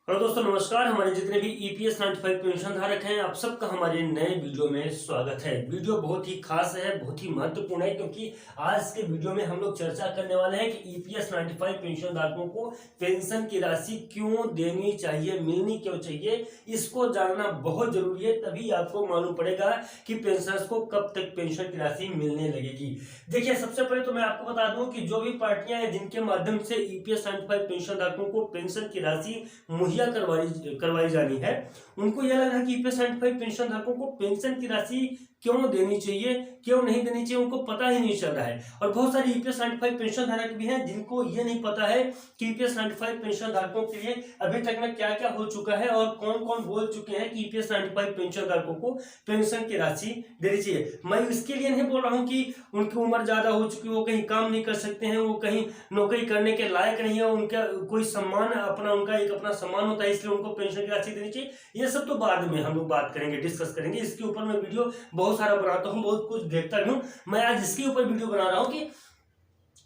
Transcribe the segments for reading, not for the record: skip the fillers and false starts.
Hello दोस्तों, नमस्कार। हमारे जितने भी ईपीएस 95 पेंशन धारक हैं, आप सबका हमारे नए वीडियो में स्वागत है। वीडियो बहुत ही खास है, बहुत ही महत्वपूर्ण है, क्योंकि आज के वीडियो में हम लोग चर्चा करने वाले हैं कि ईपीएस 95 पेंशन धारकों को पेंशन की राशि क्यों देनी चाहिए, मिलनी क्यों चाहिए, इसको जानना बहुत जरूरी है। तभी आपको मालूम पड़ेगा कि पेंशनर्स को कब तक पेंशन की राशि मिलने लगेगी। देखिए, सबसे पहले तो मैं आपको बता दूं कि जो भी पार्टियां हैं जिनके माध्यम से ईपीएस 95 पेंशन धारकों को पेंशन की राशि मुहैया करवाई जानी है, उनको यह लग रहा है कि ईपीएस 95 पेंशन धारकों को पेंशन की राशि क्यों देनी चाहिए, क्यों नहीं देनी चाहिए, उनको पता ही नहीं चल रहा है। और बहुत सारे ईपीएस 95 पेंशन धारक भी हैं जिनको ये नहीं पता है कि ईपीएस 95 पेंशन धारकों के लिए अभी तक में क्या क्या हो चुका है और कौन कौन बोल चुके हैं कि ईपीएस 95 पेंशन धारकों को पेंशन की राशि देनी चाहिए। मैं इसके लिए नहीं बोल रहा हूँ कि उनकी उम्र ज्यादा हो चुकी, वो कहीं काम नहीं कर सकते हैं, वो कहीं नौकरी करने के लायक नहीं है, उनका कोई सम्मान उनका एक अपना सम्मान होता है, इसलिए उनको पेंशन की राशि देनी चाहिए। ये सब तो बाद में हम लोग बात करेंगे, डिस्कस करेंगे। इसके ऊपर मैं वीडियो बहुत सारा बनाता हूँ, बहुत कुछ देखता भी हूँ। मैं आज इसके ऊपर वीडियो बना रहा हूँ कि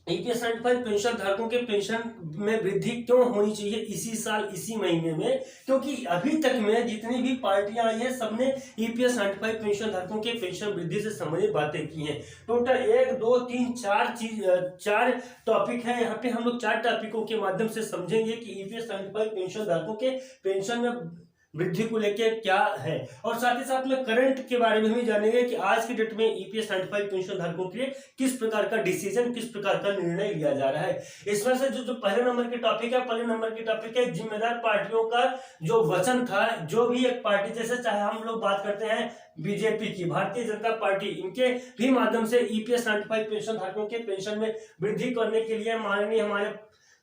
ईपीएस 95 पेंशन धारकों के पेंशन में वृद्धि क्यों होनी चाहिए इसी साल इसी महीने में, क्योंकि अभी तक में जितनी भी पार्टियां आई हैं सबने ईपीएस 95 पेंशन धारकों के पेंशन वृद्धि से संबंधित बातें की हैं। टोटल 1 2 3 4 टॉपिक है। यहाँ पे हम लोग 4 टॉपिकों के माध्यम से समझेंगे कि ईपीएस 95 पेंशन धारकों के पेंशन में वृद्धि को लेकर क्या है, और साथ ही साथ में करंट के बारे में भी जानेंगे कि आज की डेट में ईपीएस 95 पेंशन धारकों के लिए किस प्रकार का डिसीजन, किस प्रकार का निर्णय लिया जा रहा है। इसमें से जो पहले नंबर की टॉपिक है, पहले नंबर की टॉपिक है जिम्मेदार पार्टियों का जो वचन था। जो भी एक पार्टी, जैसे चाहे हम लोग बात करते हैं बीजेपी की, भारतीय जनता पार्टी, इनके भी माध्यम से ईपीएस 95 पेंशन धारकों के पेंशन में वृद्धि करने के लिए माननीय हमारे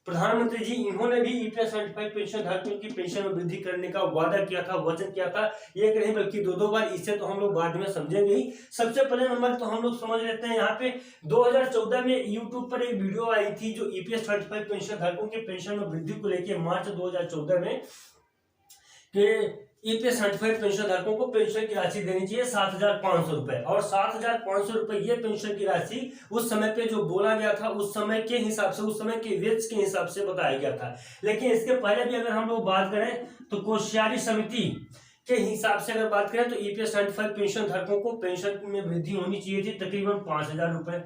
प्रधानमंत्री जी, इन्होंने भी ईपीएस 95 पेंशन धारकों की पेंशन में वृद्धि करने का वादा किया था, वचन किया था। एक नहीं बल्कि दो बार। इससे तो हम लोग बाद में समझेंगे ही। सबसे पहले नंबर तो हम लोग समझ लेते हैं। यहाँ पे 2014 में यूट्यूब पर एक वीडियो आई थी जो ईपीएस 95 पेंशन धारकों के पेंशन में वृद्धि को लेकर मार्च 2014 में कि ईपीएस 95 पेंशन धारकों को पेंशन की राशि देनी चाहिए 7,500 रुपए, और 7,500 रुपए ये पेंशन की राशि उस समय पे जो बोला गया था, उस समय के हिसाब से, उस समय के रेट्स के हिसाब से बताया गया था। लेकिन इसके पहले भी अगर हम लोग बात करें तो कोश्यारी समिति के हिसाब से अगर बात करें तो ईपीएस 95 पेंशन धारकों को पेंशन में वृद्धि होनी चाहिए थी तकरीबन 5,000 रुपए।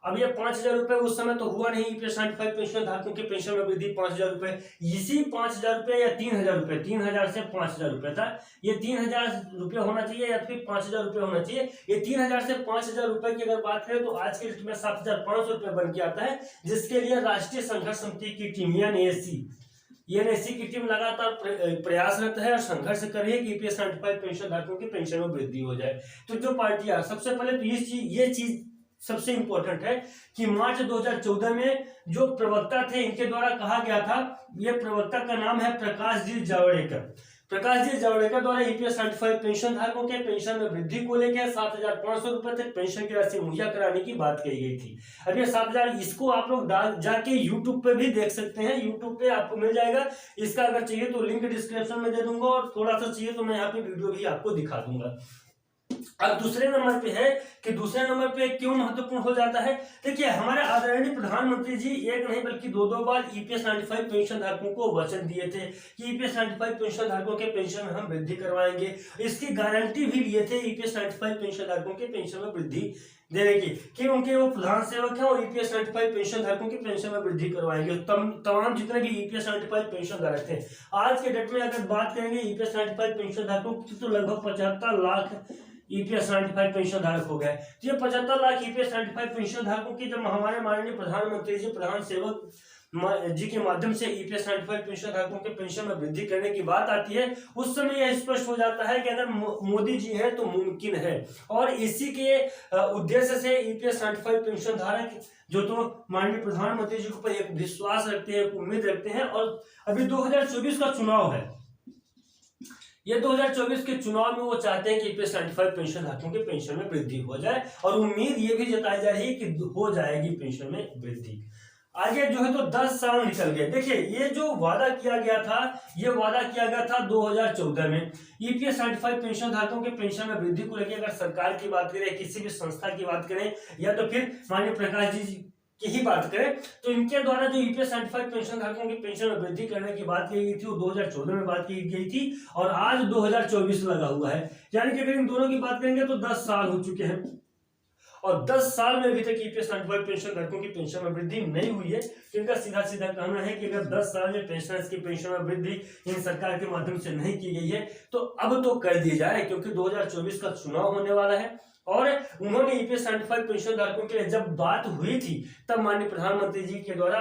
अब ये 5,000 रुपए उस समय तो हुआ नहीं। ईपीएस 95 पेंशन धारकों के पेंशन में वृद्धि 5,000 रुपए, इसी 5,000 रुपए या 3,000 रुपए, 3,000 से 5,000 रुपए था। ये 3,000 रुपए होना चाहिए या फिर 5,000 रुपए होना चाहिए। ये 3,000 से 5,000 रुपए की अगर बात करें तो आज के डेट में 7,500 रुपए बन के आता है, जिसके लिए राष्ट्रीय संघर्ष समिति की टीम यानी एनएससी की टीम लगातार प्रयासरत है और संघर्ष कर रही है कि ईपीएस 95 पेंशन धारकों की पेंशन में वृद्धि हो जाए। तो जो पार्टियां, सबसे पहले तो ये चीज सबसे इंपॉर्टेंट है कि मार्च 2014 में जो प्रवक्ता थे इनके द्वारा कहा गया था, ये प्रवक्ता का नाम है प्रकाश जी जावड़ेकर। प्रकाश जी जावड़ेकर द्वारा ईपीएस 95 पेंशन धारकों के पेंशन में वृद्धि को लेकर 7,500 रुपए तक पेंशन की राशि मुहैया कराने की बात कही गई थी। अब ये 7,000, इसको आप लोग जाके यूट्यूब पे भी देख सकते हैं, यूट्यूब पे आपको मिल जाएगा। इसका अगर चाहिए तो लिंक डिस्क्रिप्शन में दे दूंगा, और थोड़ा सा चाहिए तो मैं यहाँ पे वीडियो भी आपको दिखा दूंगा। अब दूसरे नंबर पे है कि दूसरे नंबर पे क्यों महत्वपूर्ण हो जाता है। देखिए, हमारे आदरणीय प्रधानमंत्री जी एक नहीं बल्कि दो बार ईपीएस 95 पेंशन धारकों को वचन दिए थे कि ईपीएस 95 पेंशन धारकों के पेंशन में हम वृद्धि करवाएंगे। इसकी गारंटी भी लिए थे ईपीएस 95 पेंशन धारकों के पेंशन में वृद्धि देने की, कि उनके वो प्रधान सेवक हैं और ईपीएस 95 पेंशन धारकों की पेंशन में वृद्धि करवाएंगे। तमाम जितने भी ईपीएस 95 पेंशन धारक थे, आज के डेट में अगर बात करेंगे ईपीएस 95 पेंशन धारकों की, तो लगभग 75 लाख ईपीएस 95 पेंशन धारक हो गए। तो ये 75 लाख ईपीएस 95 पेंशन धारकों की जब हमारे माननीय प्रधानमंत्री जी, प्रधान सेवक जी के माध्यम से ईपीएस 95 पेंशन धारकों के पेंशन में वृद्धि करने की बात आती है, उस समय यह स्पष्ट हो जाता है कि अगर मोदी जी हैं तो मुमकिन है। और इसी के उद्देश्य से ईपीएस 95 पेंशन धारक जो तो माननीय प्रधानमंत्री जी के ऊपर एक विश्वास रखते हैं, एक उम्मीद रखते हैं। और अभी 2024 का चुनाव है, ये 2024 के चुनाव में वो चाहते हैं कि ईपीएस 95 पेंशन धारकों के पेंशन में वृद्धि हो जाए, और उम्मीद ये भी जताई जा रही है कि हो जाएगी पेंशन में वृद्धि। आगे जो है तो 10 साल निकल गए। देखिए, ये जो वादा किया गया था, ये वादा किया गया था 2014 में। ईपीएस 95 पेंशन धारकों के पेंशन में वृद्धि को लेकर अगर सरकार की बात करें, किसी भी संस्था की बात करें, या तो फिर माननीय प्रकाश जी की ही बात करें तो इनके द्वारा जो ईपीएस 95 पेंशन धारकों की पेंशन में वृद्धि करने की बात की गई थी वो 2014 में बात की गई थी और आज 2024 लगा हुआ है। यानी कि अगर इन दोनों की बात करेंगे तो 10 साल हो चुके हैं और 10 साल में अभी तक ईपीएस 95 पेंशन धारकों की पेंशन में वृद्धि नहीं हुई है। इनका सीधा सीधा कहना है कि अगर 10 साल में पेंशनर्स की पेंशन में वृद्धि इन सरकार के माध्यम से नहीं की गई है तो अब तो कर दी जाए, क्योंकि 2024 का चुनाव होने वाला है। और उन्होंने ईपीएस 95 पेंशन धारकों के लिए जब बात हुई थी तब माननीय प्रधानमंत्री जी के द्वारा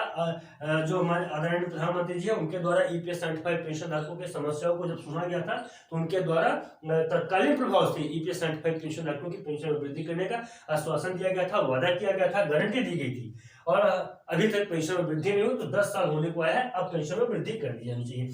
जो हमारे आदरणीय प्रधानमंत्री जी है उनके द्वारा ईपीएस 95 पेंशन धारकों की समस्याओं को जब सुना गया था तो उनके द्वारा तत्कालीन प्रभाव से ईपीएस 95 पेंशन धारकों की पेंशन में वृद्धि करने का आश्वासन दिया गया था, वादा किया गया था, गारंटी दी गई थी और अभी तक पेंशन में वृद्धि नहीं हुई। तो 10 साल होने को आया है, अब पेंशन में वृद्धि कर दी जानी चाहिए।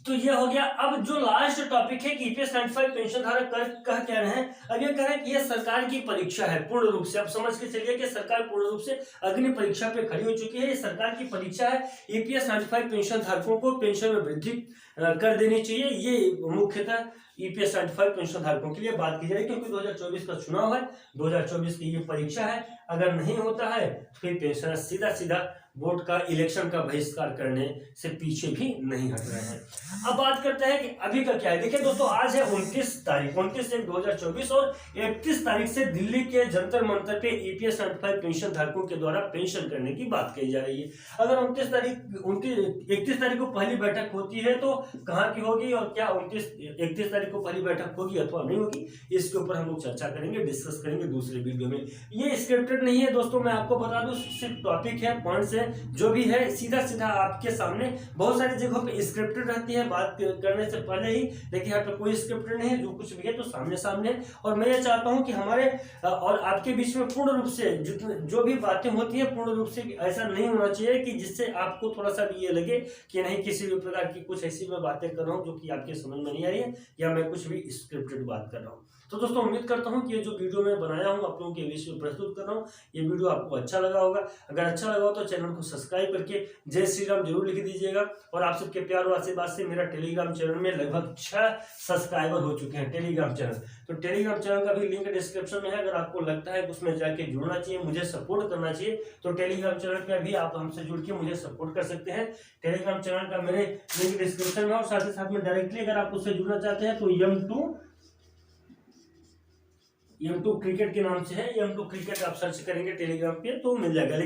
तो ये हो गया। अब जो लास्ट टॉपिक है कि ईपीएस 95 पेंशन धारक कह क्या रहे हैं, अब ये कह रहे हैं कि ये सरकार की परीक्षा है पूर्ण रूप से। अब समझ के चलिए कि सरकार पूर्ण रूप से अग्नि परीक्षा पे खड़ी हो चुकी है। ये सरकार की परीक्षा है। ईपीएस 95 पेंशन धारकों को पेंशन में वृद्धि कर देनी चाहिए। ये मुख्यतः ईपीएस 95 पेंशन धारकों के लिए बात की जाए, क्योंकि 2024 का चुनाव है, 2024 की ये परीक्षा है। अगर नहीं होता है तो फिर पेंशनर सीधा सीधा वोट का, इलेक्शन का बहिष्कार करने से पीछे भी नहीं हट रहे हैं। अब बात करते हैं कि अभी का क्या है। देखिए दोस्तों, आज है 29 तारीख, 29/1/2024 और 31 तारीख से दिल्ली के जंतर मंतर पे ईपीएस 95 पेंशन धारकों के द्वारा पेंशन करने की बात कही जा रही है। अगर 31 तारीख को पहली बैठक होती है तो कहाँ की होगी और क्या 31 तारीख को पहली बैठक होगी अथवा नहीं होगी, इसके ऊपर हम लोग चर्चा करेंगे, डिस्कस करेंगे दूसरे वीडियो में। ये स्क्रिप्टेड नहीं है दोस्तों, मैं आपको बता दूं, सिर्फ टॉपिक है, पॉइंट्स है, जो भी है सीधा सीधा आपके सामने। बहुत सारी जगहों पे स्क्रिप्टेड रहती है बात करने से पहले ही, लेकिन यहाँ पे कोई स्क्रिप्टेड नहीं है, जो कुछ भी है तो सामने सामने। और मैं ये चाहता हूँ कि हमारे और आपके बीच में पूर्ण रूप से जो भी बातें होती है पूर्ण रूप से ऐसा नहीं होना चाहिए कि जिससे आपको थोड़ा सा भी ये लगे कि नहीं किसी भी प्रकार की कुछ ऐसी मैं बातें कर रहा हूँ जो कि आपके समझ में नहीं आ रही है या मैं कुछ भी स्क्रिप्टेड बात कर रहा हूँ। तो दोस्तों उम्मीद करता हूँ कि ये जो वीडियो मैं बनाया हूँ आप लोगों के बीच में प्रस्तुत कर रहा हूँ, ये वीडियो आपको अच्छा लगा होगा। अगर अच्छा लगा हो तो चैनल को सब्सक्राइब करके जय श्री राम जरूर लिख दीजिएगा। और आप सबके प्यार और आशीर्वाद से मेरा टेलीग्राम चैनल में लगभग 6 सब्सक्राइबर हो चुके हैं टेलीग्राम चैनल। तो टेलीग्राम चैनल का भी लिंक डिस्क्रिप्शन में है। अगर आपको लगता है कि उसमें जाके जुड़ना चाहिए, मुझे सपोर्ट करना चाहिए, तो टेलीग्राम चैनल पर भी आप हमसे जुड़ के मुझे सपोर्ट कर सकते हैं। टेलीग्राम चैनल का मेरे लिंक डिस्क्रिप्शन में और साथ ही साथ में डायरेक्टली अगर आप उससे जुड़ना चाहते हैं तो M2 क्रिकेट के नाम से है। M2 क्रिकेट आप सर्च करेंगे टेलीग्राम पे तो मिल जाएगा।